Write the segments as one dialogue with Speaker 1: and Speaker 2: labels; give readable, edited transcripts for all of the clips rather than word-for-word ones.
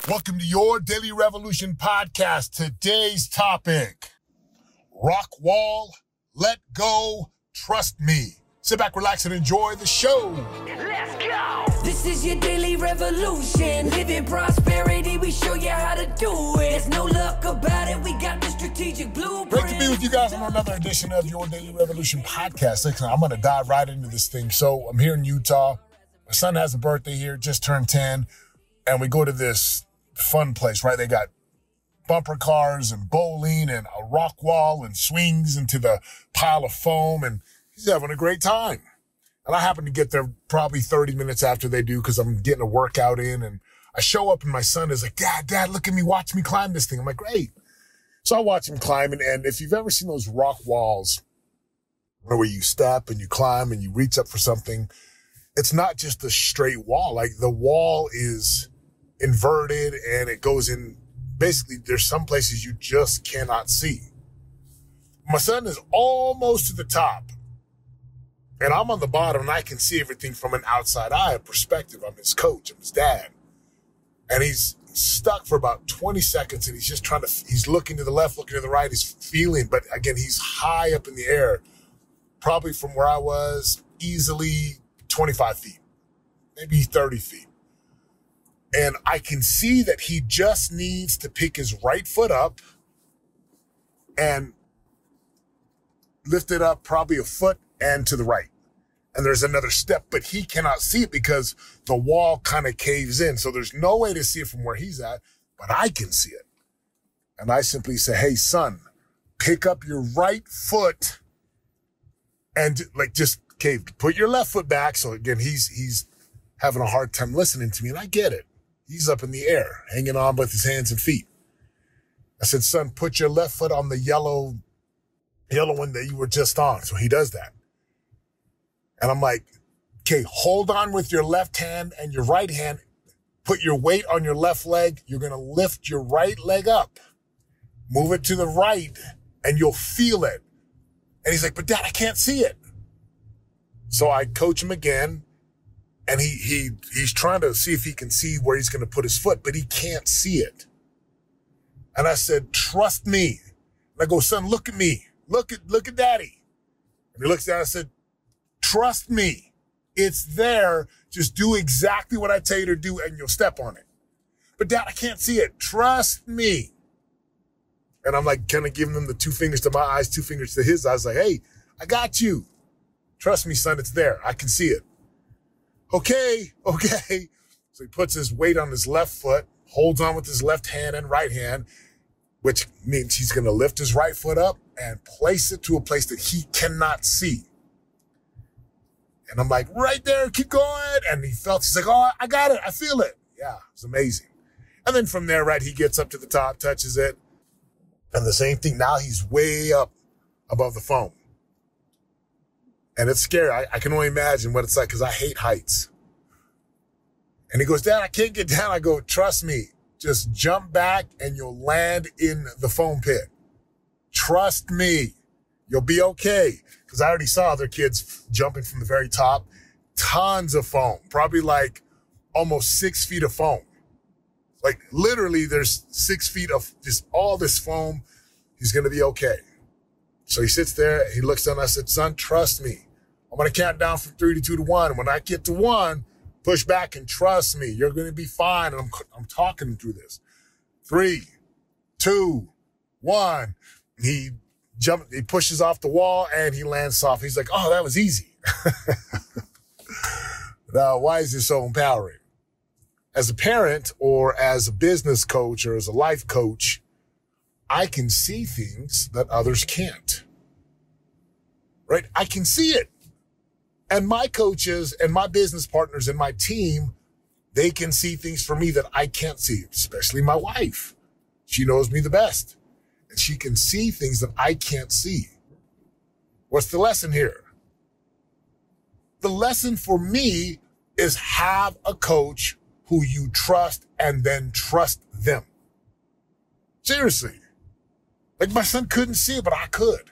Speaker 1: Welcome to your Daily Revolution podcast. Today's topic, rock wall, let go, trust me. Sit back, relax, and enjoy the show.
Speaker 2: Let's go! This is your Daily Revolution. Live in prosperity, we show you how to do it. There's no luck about it, we got the strategic blueprint.
Speaker 1: Great to be with you guys on another edition of your Daily Revolution podcast. Listen, I'm going to dive right into this thing. So I'm here in Utah. My son has a birthday here, just turned 10, and we go to this fun place, right? They got bumper cars and bowling and a rock wall and swings into the pile of foam, and he's having a great time. And I happen to get there probably 30 minutes after they do because I'm getting a workout in, and I show up and my son is like, Dad, look at me, watch me climb this thing. I'm like, great. So I watch him climbing, and if you've ever seen those rock walls where you step and you climb and you reach up for something, it's not just a straight wall. Like, the wall is inverted and it goes in. Basically, there's some places you just cannot see. My son is almost to the top, and I'm on the bottom, and I can see everything from an outside eye perspective. I'm his coach, I'm his dad. And he's stuck for about 20 seconds, and he's just he's looking to the left, looking to the right, he's feeling, but again, he's high up in the air, probably from where I was, easily 25 feet, maybe 30 feet. And I can see that he just needs to pick his right foot up and lift it up probably a foot and to the right. And there's another step, but he cannot see it because the wall kind of caves in. So there's no way to see it from where he's at, but I can see it. And I simply say, hey, son, pick up your right foot and just cave. Put your left foot back. So again, he's having a hard time listening to me, and I get it. He's up in the air, hanging on with his hands and feet. I said, son, put your left foot on the yellow one that you were just on. So he does that. And I'm like, okay, hold on with your left hand and your right hand. Put your weight on your left leg. You're going to lift your right leg up. Move it to the right, and you'll feel it. And he's like, but Dad, I can't see it. So I coach him again. And he's trying to see if he can see where he's going to put his foot, but he can't see it. And I said, trust me. And I go, son, look at me. Look at Daddy. And he looks down and I said, trust me. It's there. Just do exactly what I tell you to do and you'll step on it. But Dad, I can't see it. Trust me. And I'm like kind of giving him the 2 fingers to my eyes, 2 fingers to his eyes. Like, hey, I got you. Trust me, son, it's there. I can see it. Okay. So he puts his weight on his left foot, holds on with his left hand and right hand, which means he's going to lift his right foot up and place it to a place that he cannot see. And I'm like, right there, keep going. And he's like, oh, I got it. I feel it. Yeah, it's amazing. And then from there, right, he gets up to the top, touches it. And the same thing, now he's way up above the foam. And it's scary. I can only imagine what it's like because I hate heights. And he goes, Dad, I can't get down. I go, trust me. Just jump back and you'll land in the foam pit. Trust me. You'll be okay. Because I already saw other kids jumping from the very top. Tons of foam. Probably like almost 6 feet of foam. Like literally there's 6 feet of just all this foam. He's going to be okay. So he sits there, he looks down, and I said, son, trust me. I'm going to count down from 3 to 2 to 1. When I get to 1, push back and trust me. You're going to be fine. And I'm talking him through this. 3, 2, 1. He pushes off the wall and he lands soft. He's like, oh, that was easy. Now, why is this so empowering? As a parent or as a business coach or as a life coach, I can see things that others can't, right? I can see it. And my coaches and my business partners and my team, they can see things for me that I can't see, especially my wife. She knows me the best, and she can see things that I can't see. What's the lesson here? The lesson for me is have a coach who you trust and then trust them. Seriously. Like my son couldn't see it, but I could.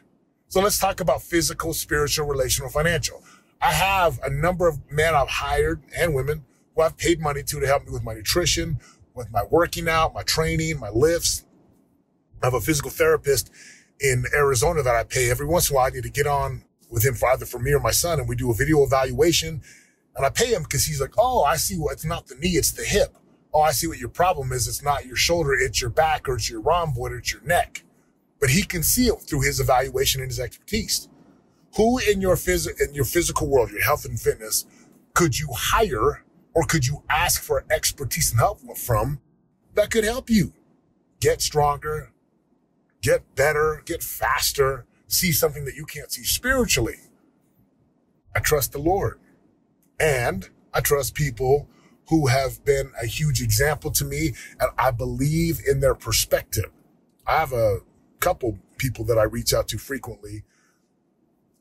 Speaker 1: So let's talk about physical, spiritual, relational, financial. I have a number of men I've hired and women who I've paid money to help me with my nutrition, with my working out, my training, my lifts. I have a physical therapist in Arizona that I pay. Every once in a while, I need to get on with him either for me or my son, and we do a video evaluation. And I pay him because he's like, oh, I see what, it's not the knee, it's the hip. Oh, I see what your problem is. It's not your shoulder, it's your back, or it's your rhomboid, or it's your neck. But he can see it through his evaluation and his expertise. Who in your physical world, your health and fitness, could you hire or could you ask for expertise and help from that could help you get stronger, get better, get faster, see something that you can't see spiritually? I trust the Lord. And I trust people who have been a huge example to me, and I believe in their perspective. I have a couple people that I reach out to frequently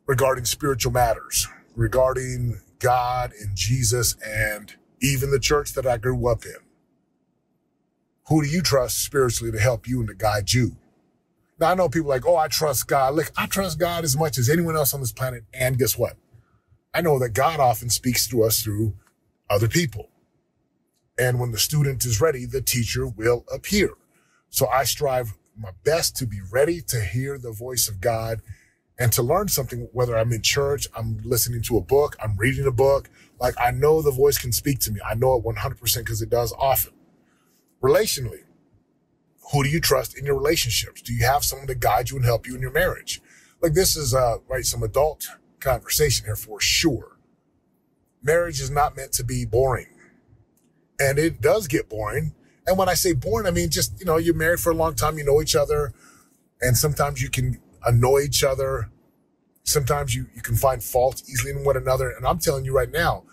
Speaker 1: regarding spiritual matters, regarding God and Jesus and even the church that I grew up in. Who do you trust spiritually to help you and to guide you? Now, I know people like, oh, I trust God. Look, I trust God as much as anyone else on this planet. And guess what? I know that God often speaks to us through other people. And when the student is ready, the teacher will appear. So I strive my best to be ready to hear the voice of God and to learn something, whether I'm in church, I'm listening to a book, I'm reading a book. Like, I know the voice can speak to me. I know it 100% because it does often. Relationally, who do you trust in your relationships? Do you have someone to guide you and help you in your marriage? Like, this is, some adult conversation here for sure. Marriage is not meant to be boring. And it does get boring. And when I say boring, I mean, just, you're married for a long time, you know each other, and sometimes you can annoy each other. Sometimes you can find fault easily in one another. And I'm telling you right now,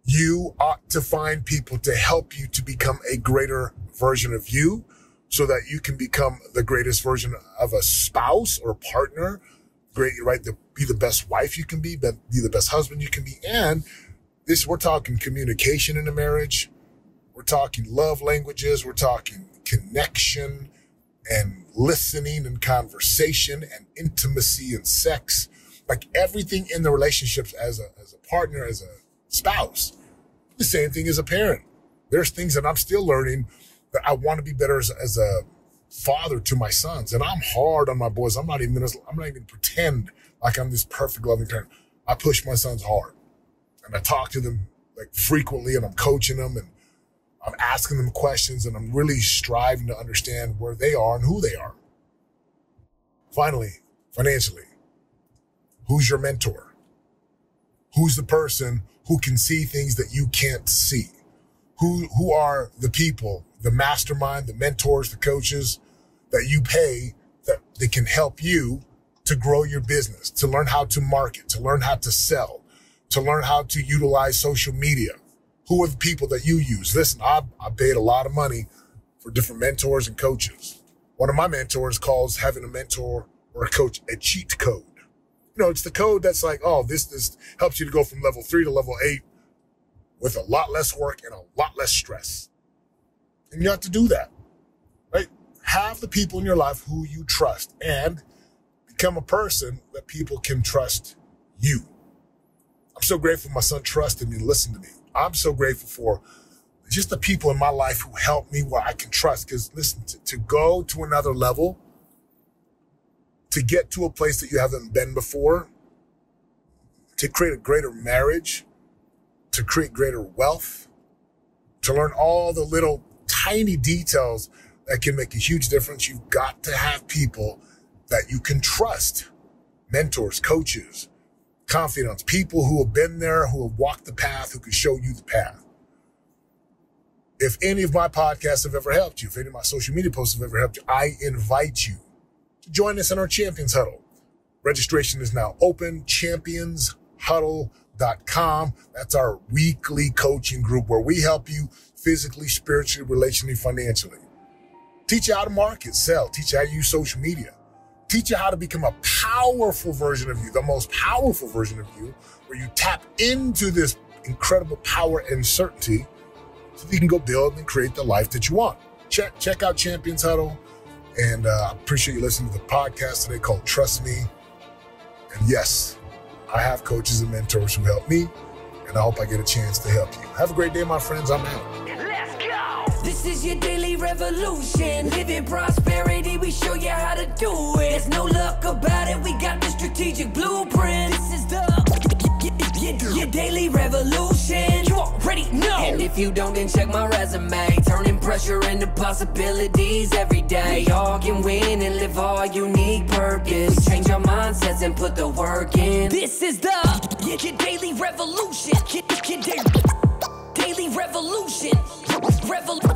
Speaker 1: you ought to find people to help you to become a greater version of you so that you can become the greatest version of a spouse or partner. Great, right? To be the best wife you can be the best husband you can be. And we're talking communication in a marriage. We're talking love languages. We're talking connection and listening and conversation and intimacy and sex. Like, everything in the relationships as a partner, as a spouse. The same thing as a parent. There's things that I'm still learning that I want to be better as a father to my sons. And I'm hard on my boys. I'm not even pretend like I'm this perfect loving parent. I push my sons hard, and I talk to them like frequently, and I'm coaching them, and I'm asking them questions, and I'm really striving to understand where they are and who they are. Finally, financially, who's your mentor? Who's the person who can see things that you can't see? Who are the people, the mastermind, the mentors, the coaches that you pay that they can help you to grow your business, to learn how to market, to learn how to sell, to learn how to utilize social media? Who are the people that you use? Listen, I paid a lot of money for different mentors and coaches. One of my mentors calls having a mentor or a coach a cheat code. It's the code that's like, oh, this helps you to go from level 3 to level 8 with a lot less work and a lot less stress. And you have to do that, right? Have the people in your life who you trust and become a person that people can trust you. I'm so grateful my son trusted me and listened to me. I'm so grateful for just the people in my life who help me where I can trust. Because listen, to go to another level, to get to a place that you haven't been before, to create a greater marriage, to create greater wealth, to learn all the little tiny details that can make a huge difference, you've got to have people that you can trust. Mentors, coaches, confidants, people who have been there, who have walked the path, who can show you the path. If any of my podcasts have ever helped you, if any of my social media posts have ever helped you, I invite you to join us in our Champions Huddle. Registration is now open, championshuddle.com. That's our weekly coaching group where we help you physically, spiritually, relationally, financially. Teach you how to market, sell, teach you how to use social media. Teach you how to become a powerful version of you, the most powerful version of you, where you tap into this incredible power and certainty so that you can go build and create the life that you want. Check out Champions Huddle. And I appreciate you listening to the podcast today called Trust Me. And yes, I have coaches and mentors who help me, and I hope I get a chance to help you. Have a great day, my friends. I'm out.
Speaker 2: Let's go! This is your daily revolution. Live in prosperity, we show you how to do it. There's no luck about it, we got the strategic blueprint. This is your daily revolution. You already know. And if you don't, then check my resume. Turning pressure into possibilities every day. We all can win and live our unique purpose. We change our mindsets and put the work in. This is your daily revolution. Your daily revolution. Revolution.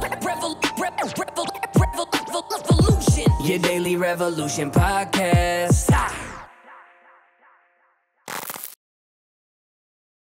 Speaker 2: Your daily revolution podcast.